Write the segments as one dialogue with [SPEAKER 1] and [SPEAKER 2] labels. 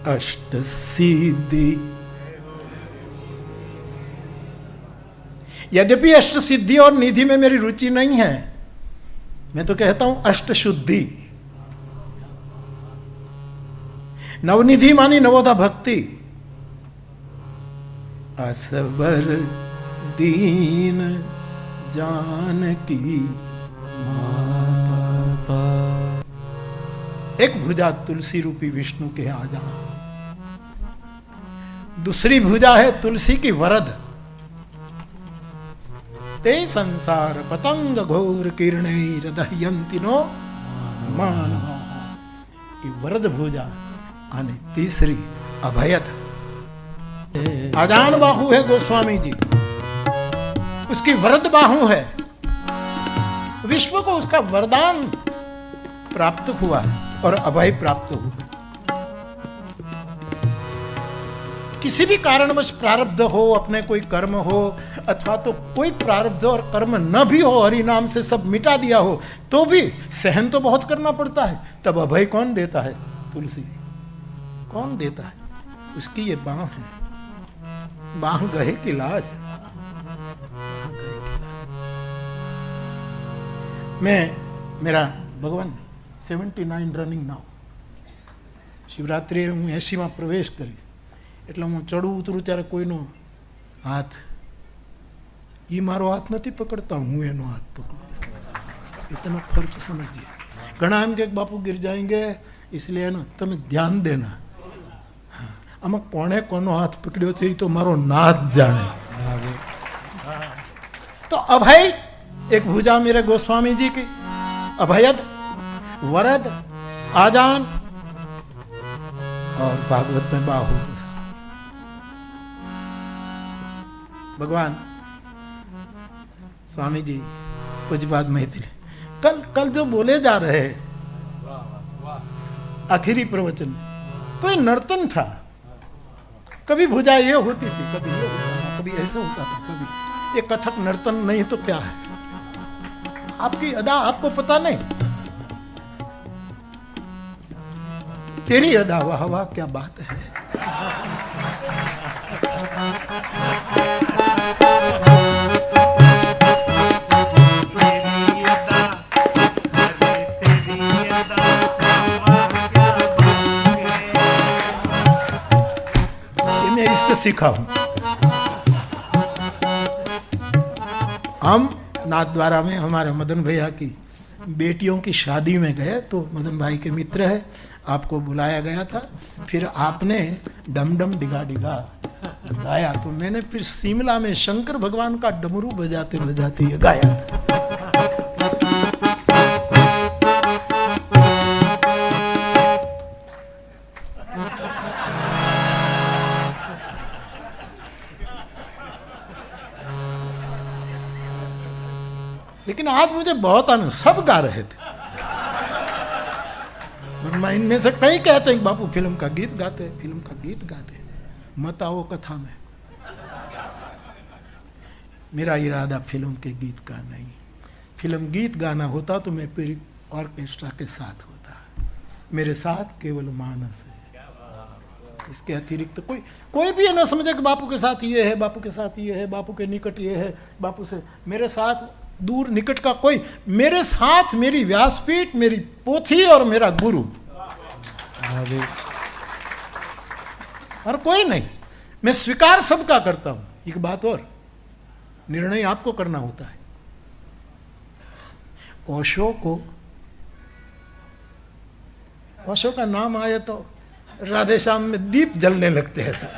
[SPEAKER 1] अष्ट सिद्धि। यद्यपि अष्ट सिद्धि और निधि में मेरी रुचि नहीं है, मैं तो कहता हूं अष्ट शुद्धि। नवनिधि मानी नवोधा भक्ति। असबर दीन जानकी माता। एक भुजा तुलसी रूपी विष्णु के आजा, दूसरी भुजा है तुलसी की वरद। ते संसार पतंग घोर किरणैर्दह्यन्ति नो मानवा। की वरद भुजा आणि तीसरी अभयद। आजान बाहु है गोस्वामी जी, उसकी वरद बाहु है। विश्व को उसका वरदान प्राप्त हुआ और अभय प्राप्त हुआ। किसी भी कारणवश प्रारब्ध हो, अपने कोई कर्म हो, अथवा तो कोई प्रारब्ध और कर्म न भी हो, हरि नाम से सब मिटा दिया हो, तो भी सहन तो बहुत करना पड़ता है। तब अभय कौन देता है? तुलसी। कौन देता है? उसकी ये बाह है। बाह गहे की लाज। मेरा भगवान 79 रनिंग नाउ। शिवरात्रि हूँ 80 में प्रवेश करी, એટલે હું ચડું ઉતરું ત્યારે કોઈનો હાથ, એ મારો હાથ નથી પકડતા, હું એનો હાથ પકડું। इतना फर्क समझिए। घना एम के बापू गिर जाएंगे, इसलिए ना તમે ध्यान देना। આમાં કોણે કોનો હાથ પકડ્યો છે એ તો મારો નાથ જાણે। तो अभय एक भुजा मेरे गोस्वामी जी की, अभयद, वरद, आजान और भागवत में बाहु। भगवान स्वामी जी पूज्यपाद मैथिली कल जो बोले जा रहे हैं आखिरी प्रवचन, तो ये नर्तन था। कभी भुजा ये होती थी, कभी ये होता था, कभी ऐसा होता था, कभी ये कथक नर्तन नहीं तो क्या है? आपकी अदा आपको पता नहीं। तेरी अदा वाह वाह क्या बात है। सीखा हूं। हम नाथद्वारा में हमारे मदन भैया की बेटियों की शादी में गए, तो मदन भाई के मित्र है, आपको बुलाया गया था। फिर आपने डम डम डिगा डिगा गाया, तो मैंने फिर शिमला में शंकर भगवान का डमरू बजाते बजाते ये गाया था। लेकिन आज मुझे बहुत आनंद, सब गा रहे थे। इनमें से कई कहते हैं बापू फिल्म का गीत गाते, फिल्म का गीत गाते, मत आओ कथा में। मेरा इरादा फिल्म के गीत का नहीं। फिल्म गीत गाना होता तो मैं पूरी ऑर्केस्ट्रा के साथ होता। मेरे साथ केवल मानस है। इसके अतिरिक्त कोई भी ये ना समझे कि बापू के साथ ये है, बापू के साथ ये है, बापू के निकट ये है, बापू से मेरे साथ दूर निकट का कोई। मेरे साथ मेरी व्यासपीठ, मेरी पोथी और मेरा गुरु, और कोई नहीं। मैं स्वीकार सबका करता हूं। एक बात और, निर्णय आपको करना होता है। ओशो का नाम आया तो राधे श्याम में दीप जलने लगते हैं सब।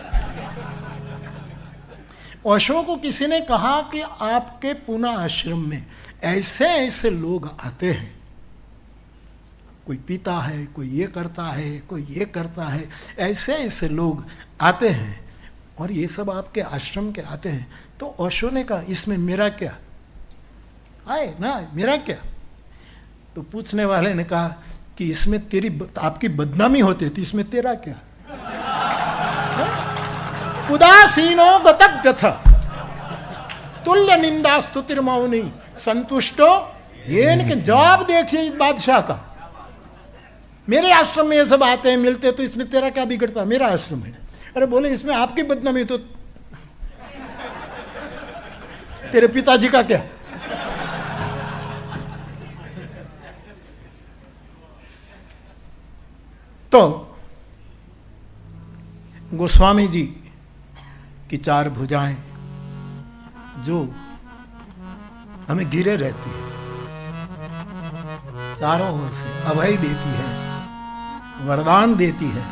[SPEAKER 1] ओशो को किसी ने कहा कि आपके पूना आश्रम में ऐसे ऐसे लोग आते हैं, कोई पीता है, कोई ये करता है, कोई ये करता है, ऐसे ऐसे लोग आते हैं और ये सब आपके आश्रम के आते हैं। तो ओशो ने कहा इसमें मेरा क्या? आए ना, मेरा क्या? तो पूछने वाले ने कहा कि इसमें आपकी बदनामी होती है, तो इसमें तेरा क्या? उदासीनो गतव्यथ तुल्य निंदा स्तुतिर्मौनी संतुष्टो। ये इनके जवाब देखिए बादशाह का। मेरे आश्रम में ये सब आते हैं मिलते, तो इसमें तेरा क्या बिगड़ता, मेरा आश्रम है। अरे बोले इसमें आपकी बदनामी, तो तेरे पिताजी का क्या। तो गोस्वामी जी की चार भुजाएं जो हमें घिरे रहती है, चारों ओर से अभय देती है, वरदान देती है।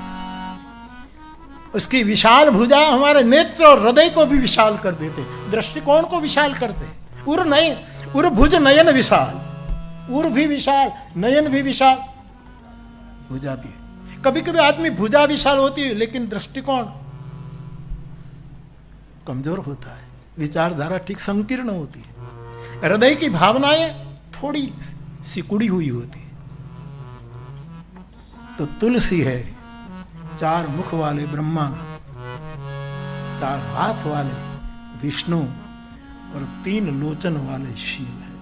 [SPEAKER 1] उसकी विशाल भुजा हमारे नेत्र और हृदय को भी विशाल कर देते, दृष्टिकोण को विशाल करते। उर नहीं, उर भुज नयन विशाल, उर भी विशाल, नयन भी विशाल, भुजा भी। कभी कभी आदमी भुजा विशाल होती है लेकिन दृष्टिकोण कमजोर होता है, विचारधारा ठीक संकीर्ण होती है, हृदय की भावनाएं थोड़ी सिकुड़ी हुई होती। तो तुलसी है चार मुख वाले ब्रह्मा, चार हाथ वाले विष्णु और तीन लोचन वाले शिव है।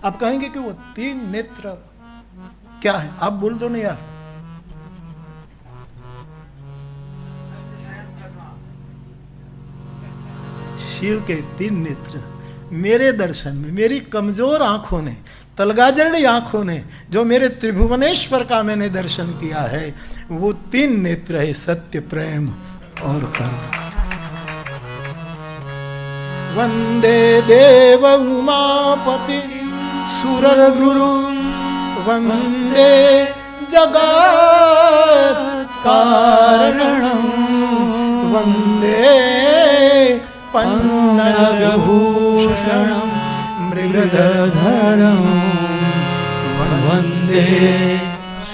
[SPEAKER 1] आप कहेंगे कि वो तीन नेत्र क्या है, आप बोल दो ना यार। शिव के तीन नेत्र मेरे दर्शन में, मेरी कमजोर आंखों ने, तलगाजड़ी आंखों ने, जो मेरे त्रिभुवनेश्वर का मैंने दर्शन किया है, वो तीन नेत्र है, सत्य, प्रेम और करुणा। वंदे देव उमापति सुर गुरु, वंदे जगत कारणं, वंदे पन्नगभूषणं मृगधरं,
[SPEAKER 2] वंदे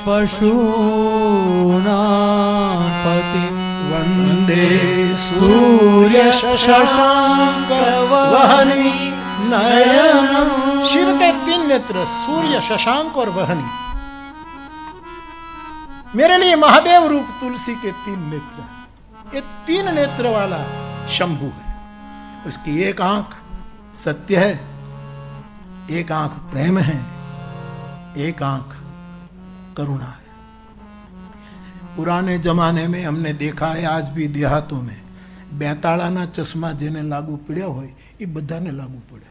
[SPEAKER 2] पशूनां
[SPEAKER 1] वंदे सूर्य शशांक वहनी नयनम। शिव के तीन नेत्र, सूर्य, शशांक और वहनी। मेरे लिए महादेव रूप तुलसी के तीन नेत्र, ये तीन नेत्र वाला शंभु है। उसकी एक आंख सत्य है, एक आंख प्रेम है, एक आंख करुणा है। पुराने जमाने में हमने देखा है, आज भी देहातों में बेताड़ाना चश्मा जेने लागू पड़્યા હોય એ બધાને लागू પડે।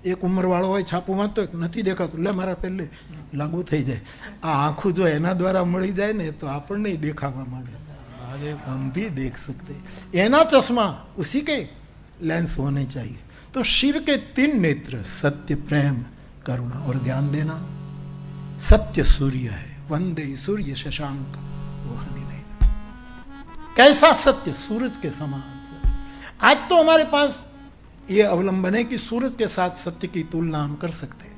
[SPEAKER 1] एक ઉંમરવાળો હોય છાપું વાંચતો નથી દેખાતું, લે મારા પહેલે लागू થઈ જાય। આ આંખું જો એના દ્વારા મળી જાય ને તો આપણને દેખાવા માંડે, हम भी देख सकते। एना चश्मा उसी के लेंस होने चाहिए। तो शिव के तीन नेत्र, सत्य, प्रेम, करुणा। और ध्यान देना, सत्य सूर्य है, वंदे सूर्य शशांक वहनी नहीं। कैसा सत्य, सूरज के समान। आज तो हमारे पास ये अवलंबन है कि सूरज के साथ सत्य की तुलना हम कर सकते हैं।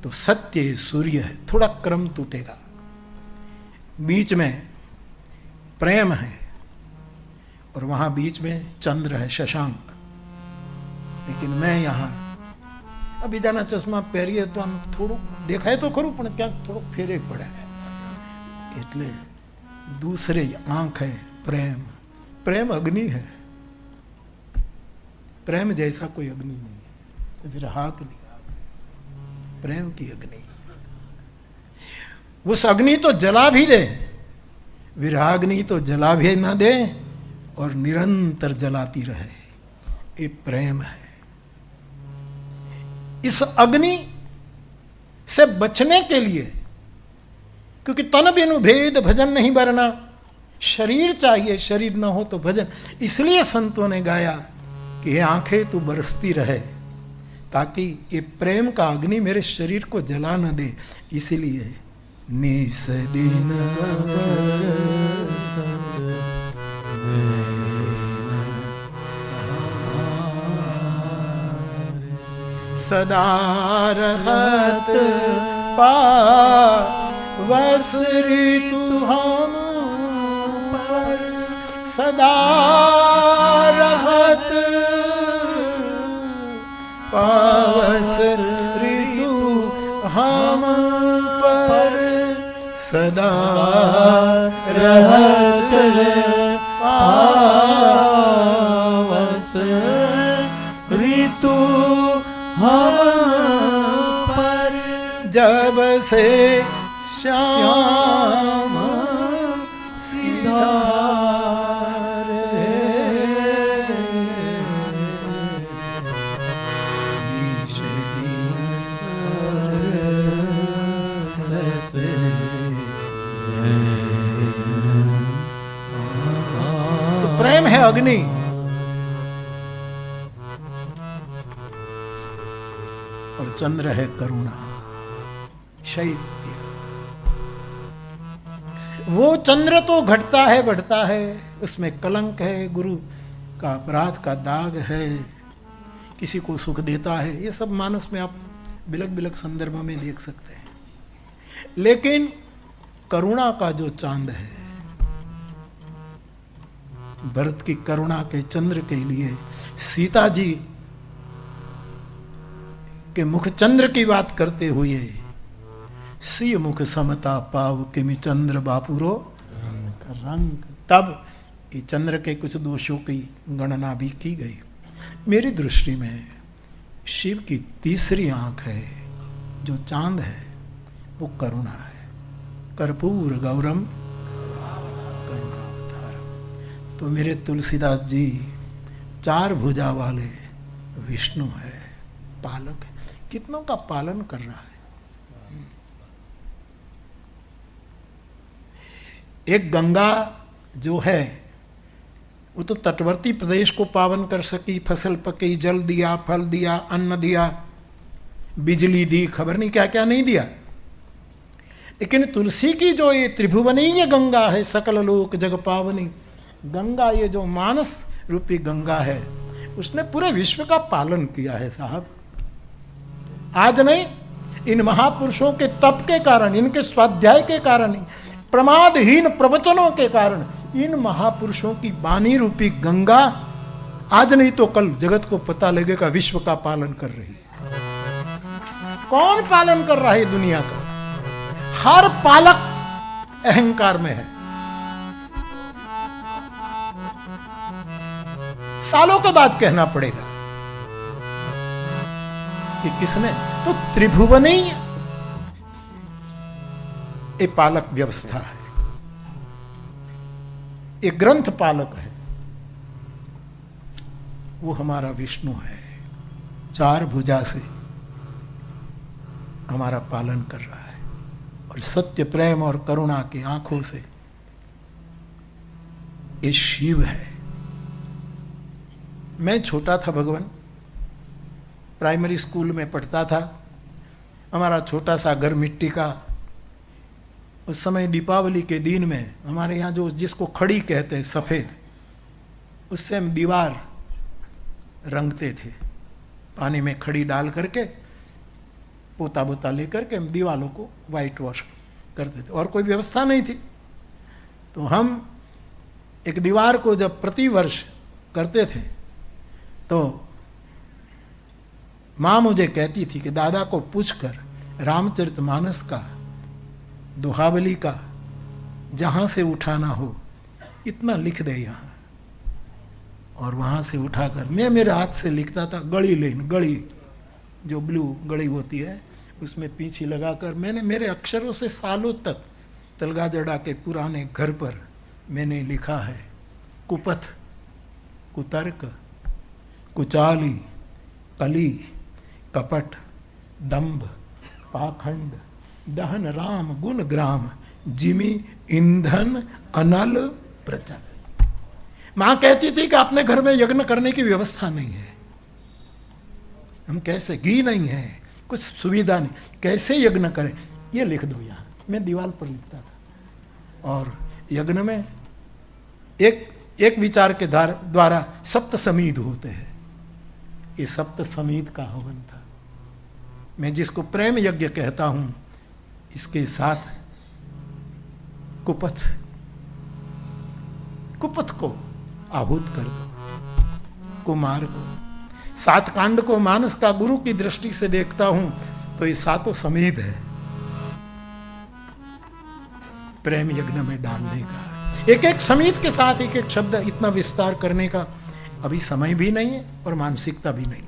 [SPEAKER 1] तो सत्य सूर्य है, थोड़ा क्रम टूटेगा। बीच में प्रेम है और वहां बीच में चंद्र है, शशांक। लेकिन मैं यहां अभी जाना चश्मा पहरीए तो हम थोड़ું દેખાય તો ખરું, પણ ક્યાંક થોડો ફેરે પડે। એટલે दूसरे आंख है प्रेम। प्रेम अग्नि है, प्रेम जैसा कोई अग्नि नहीं है, विरहाग्नि, प्रेम की अग्नि। उस अग्नि तो जला भी दे, विरहाग्नि तो जला भी ना दे और निरंतर जलाती रहे, ये प्रेम है। इस अग्नि से बचने के लिए, क्योंकि तन बिनु भेद भजन नहीं बरना, शरीर चाहिए, शरीर न हो तो भजन। इसलिए संतों ने गाया कि ये आंखें तू बरसती रहे, ताकि ये प्रेम का अग्नि मेरे शरीर को जला न दे। इसीलिए निस दिन सदा रहत पावस ऋतु हम पर, सदा रहत पावस ऋतु हम पर, सदा रहत
[SPEAKER 2] पावस ऋतु हम पर।
[SPEAKER 1] जय से श्याम
[SPEAKER 2] सिधारे
[SPEAKER 1] नीश दीन
[SPEAKER 2] बरसते
[SPEAKER 1] तो प्रेम है अग्नि, और चंद्र है करुणा, शैत्य। वो चंद्र तो घटता है बढ़ता है, उसमें कलंक है, गुरु का अपराध का दाग है, किसी को सुख देता है, ये सब मानस में आप बिलक बिलक संदर्भ में देख सकते हैं। लेकिन करुणा का जो चांद है, भरत की करुणा के चंद्र के लिए सीता जी के मुख चंद्र की बात करते हुए सी मुख समता पाव किमि चंद्र बापुरो रंग, तब ये चंद्र के कुछ दोषों की गणना भी की गई। मेरी दृष्टि में शिव की तीसरी आंख है, जो चांद है, वो करुणा है। कर्पूर गौरम करुणावतारम। तो मेरे तुलसीदास जी चार भुजा वाले विष्णु है, पालक है, कितनों का पालन कर रहा है। एक गंगा जो है वो तो तटवर्ती प्रदेश को पावन कर सकी, फसल पकी, जल दिया, फल दिया, अन्न दिया, बिजली दी, खबर नहीं क्या क्या नहीं दिया। लेकिन तुलसी की जो ये त्रिभुवनीय गंगा है, सकल लोक जग पावनी गंगा, ये जो मानस रूपी गंगा है, उसने पूरे विश्व का पालन किया है साहब। आज नहीं, इन महापुरुषों के तप के कारण, इनके स्वाध्याय के कारण, प्रमादहीन प्रवचनों के कारण, इन महापुरुषों की वाणी रूपी गंगा आज नहीं तो कल जगत को पता लगेगा विश्व का पालन कर रही है। कौन पालन कर रहा है दुनिया का? हर पालक अहंकार में है। सालों के बाद कहना पड़ेगा कि किसने, तो त्रिभुवनीय एक पालक व्यवस्था है, एक ग्रंथ पालक है, वो हमारा विष्णु है। चार भुजा से हमारा पालन कर रहा है, और सत्य प्रेम और करुणा की आंखों से ये शिव है। मैं छोटा था भगवान, प्राइमरी स्कूल में पढ़ता था। हमारा छोटा सा घर मिट्टी का, उस समय दीपावली के दिन में हमारे यहाँ जो जिसको खड़ी कहते हैं सफ़ेद, उससे हम दीवार रंगते थे। पानी में खड़ी डाल करके पोता बोता लेकर के हम दीवारों को वाइट वॉश करते थे, और कोई व्यवस्था नहीं थी। तो हम एक दीवार को जब प्रतिवर्ष करते थे तो माँ मुझे कहती थी कि दादा को पूछकर रामचरितमानस का, दोहावली का, जहाँ से उठाना हो इतना लिख दे यहाँ। और वहाँ से उठाकर मैं मेरे हाथ से लिखता था, गड़ी लेन, गड़ी जो ब्लू गड़ी होती है उसमें पीछे लगाकर मैंने मेरे अक्षरों से सालों तक तलगाजड़ा के पुराने घर पर मैंने लिखा है। कुपथ, कुतर्क, कुचाली, कली, कपट, दंभ, पाखंड, दहन राम गुण ग्राम, जिमी ईंधन अनल प्रचल। माँ कहती थी कि अपने घर में यज्ञ करने की व्यवस्था नहीं है, हम कैसे, घी नहीं है, कुछ सुविधा नहीं, कैसे यज्ञ करें, ये लिख दो यहाँ। मैं दीवार पर लिखता था। और यज्ञ में एक विचार के द्वारा सप्त समीध होते हैं। ये सप्त समीध का हवन था। मैं जिसको प्रेम यज्ञ कहता हूं, इसके साथ कुपथ को आहूत कर दो, कुमार को। सात कांड को मानस का गुरु की दृष्टि से देखता हूं तो ये सातों समीध है, प्रेम यज्ञ में डालने का। एक एक समीध के साथ एक एक शब्द इतना विस्तार करने का अभी समय भी नहीं है और मानसिकता भी नहीं।